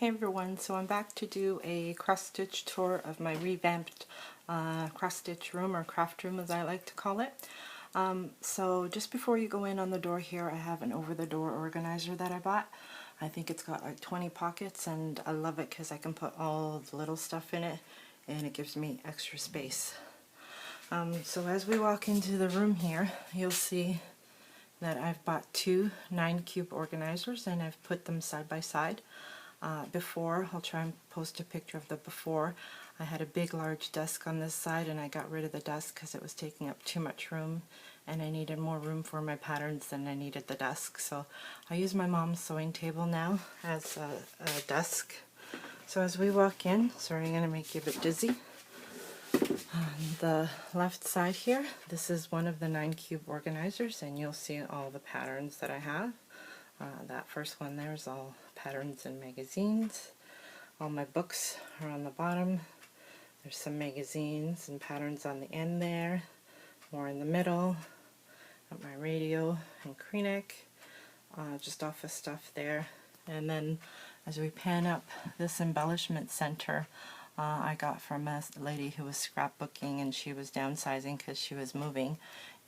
Hey everyone, so I'm back to do a cross-stitch tour of my revamped cross-stitch room, or craft room as I like to call it. So just before you go in on the door here, I have an over-the-door organizer that I bought. I think it's got like 20 pockets and I love it because I can put all the little stuff in it and it gives me extra space. So as we walk into the room here, you'll see that I've bought two 9-cube organizers and I've put them side by side. Before, I'll try and post a picture of the before, I had a big large desk on this side and I got rid of the desk because it was taking up too much room and I needed more room for my patterns than I needed the desk. So I use my mom's sewing table now as a desk. So as we walk in, sorry, I'm going to make you a bit dizzy. On the left side here, this is one of the 9-cube organizers and you'll see all the patterns that I have. That first one there is all patterns and magazines. All my books are on the bottom. There's some magazines and patterns on the end there. More in the middle. Got my radio and Kreenek. Just office stuff there. And then as we pan up, this embellishment center I got from a lady who was scrapbooking and she was downsizing because she was moving.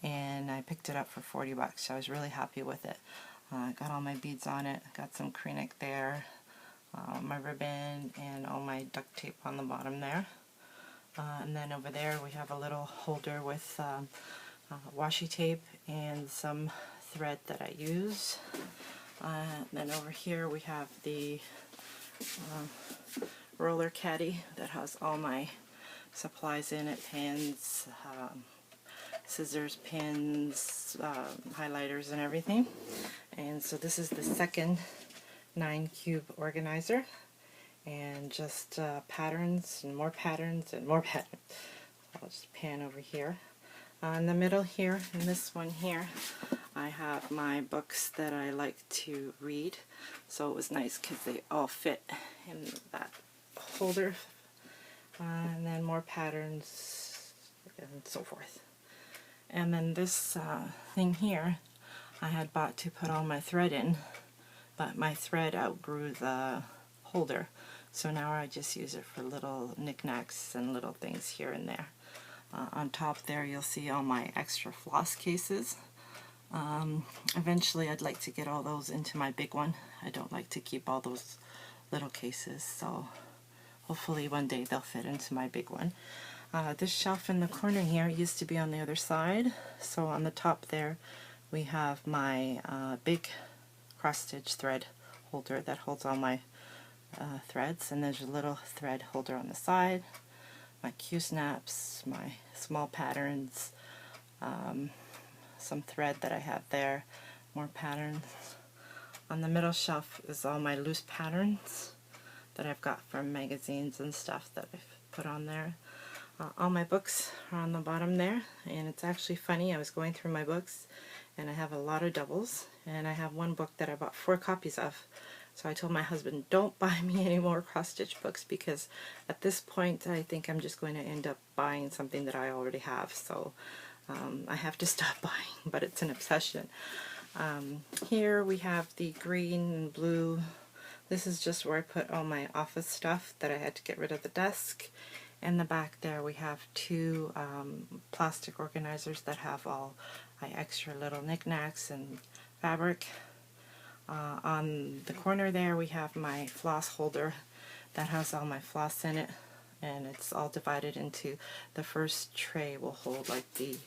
And I picked it up for 40 bucks. So I was really happy with it. Got all my beads on it, got some Kreenek there, my ribbon, and all my duct tape on the bottom there. And then over there we have a little holder with washi tape and some thread that I use. Then over here we have the roller caddy that has all my supplies in it, pens, scissors, pins, highlighters and everything. And so this is the second 9-cube organizer, and just patterns and more patterns and more patterns. I'll just pan over here. In the middle here, in this one here, I have my books that I like to read. So it was nice because they all fit in that holder. And then more patterns and so forth. And then this thing here I had bought to put all my thread in, but my thread outgrew the holder, so now I just use it for little knickknacks and little things here and there. On top there you'll see all my extra floss cases. Eventually I'd like to get all those into my big one. I don't like to keep all those little cases, so hopefully one day they'll fit into my big one. This shelf in the corner here used to be on the other side, so on the top there we have my big cross-stitch thread holder that holds all my threads, and there's a little thread holder on the side, my Q-snaps, my small patterns, some thread that I have there, more patterns. On the middle shelf is all my loose patterns that I've got from magazines and stuff that I've put on there. All my books are on the bottom there, and it's actually funny, I was going through my books and I have a lot of doubles, and I have one book that I bought 4 copies of. So I told my husband, don't buy me any more cross-stitch books, because at this point I think I'm just going to end up buying something that I already have. So I have to stop buying, but it's an obsession. Here we have the green and blue. This is just where I put all my office stuff that I had to get rid of the desk. In the back there we have 2 plastic organizers that have all my extra little knickknacks and fabric. On the corner there we have my floss holder that has all my floss in it, and it's all divided into, the first tray will hold like the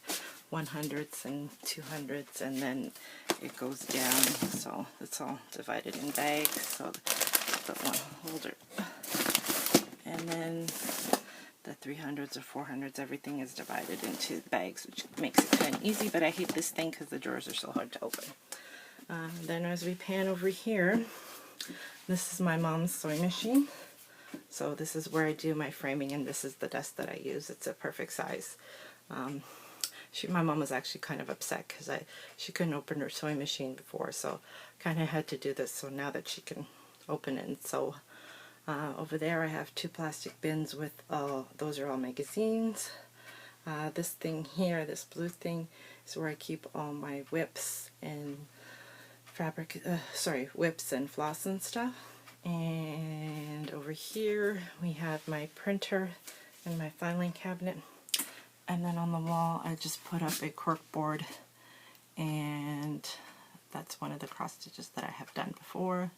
100s and 200s, and then it goes down, so it's all divided in bags, so the one holder. And then the 300s or 400s, everything is divided into bags, which makes it kind of easy, but I hate this thing because the drawers are so hard to open. Then as we pan over here, this is my mom's sewing machine. So this is where I do my framing, and this is the desk that I use. It's a perfect size. My mom was actually kind of upset because she couldn't open her sewing machine before, so kind of had to do this, so now that she can open it and sew. Over there I have 2 plastic bins with, those are all magazines. This thing here, this blue thing, is where I keep all my whips and whips and floss and stuff. And over here we have my printer and my filing cabinet. And then on the wall I just put up a cork board, and that's one of the cross stitches that I have done before.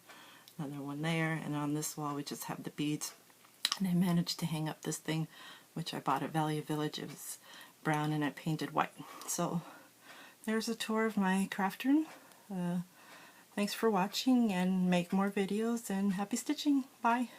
Another one there, and on this wall we just have the beads. And I managed to hang up this thing, which I bought at Value Village. It was brown and I painted white. So there's a tour of my craft room. Thanks for watching, and make more videos, and happy stitching. Bye.